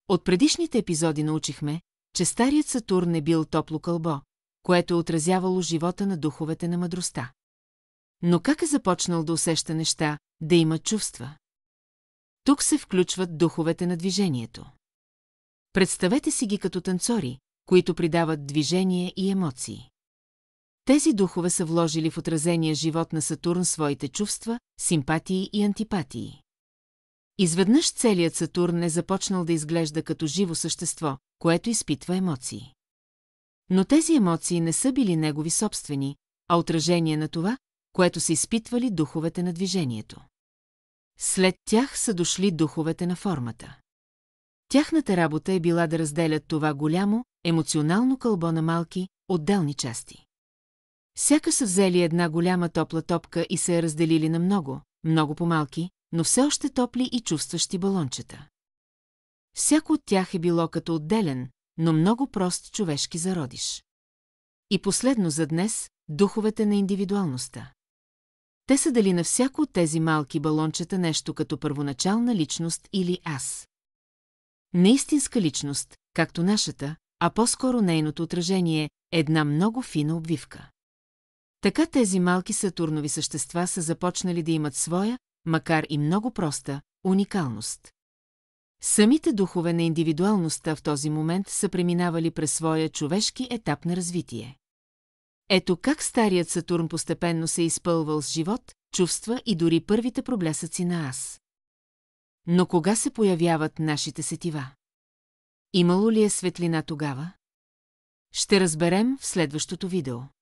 От предишните епизоди научихме, че старият Сатурн е бил топло кълбо, което е отразявало живота на духовете на мъдростта. Но как е започнал да усеща неща, да има чувства? Тук се включват духовете на движението. Представете си ги като танцори, които придават движение и емоции. Тези духове са вложили в отразения живот на Сатурн своите чувства, симпатии и антипатии. Изведнъж целият Сатурн е започнал да изглежда като живо същество, което изпитва емоции. Но тези емоции не са били негови собствени, а отражение на това, което са изпитвали духовете на движението. След тях са дошли духовете на формата. Тяхната работа е била да разделят това голямо, емоционално кълбо на малки, отделни части. Сякаш са взели една голяма топла топка и се я разделили на много, много по-малки, но все още топли и чувстващи балончета. Всяко от тях е било като отделен, но много прост човешки зародиш. И последно за днес – духовете на индивидуалността. Те са дали на всяко от тези малки балончета нещо като първоначална личност или аз. Не истинска личност, както нашата, а по-скоро нейното отражение е една много фина обвивка. Така тези малки сатурнови същества са започнали да имат своя, макар и много проста, уникалност. Самите духове на индивидуалността в този момент са преминавали през своя човешки етап на развитие. Ето как старият Сатурн постепенно се изпълвал с живот, чувства и дори първите проблясъци на аз. Но кога се появяват нашите сетива? Имало ли е светлина тогава? Ще разберем в следващото видео.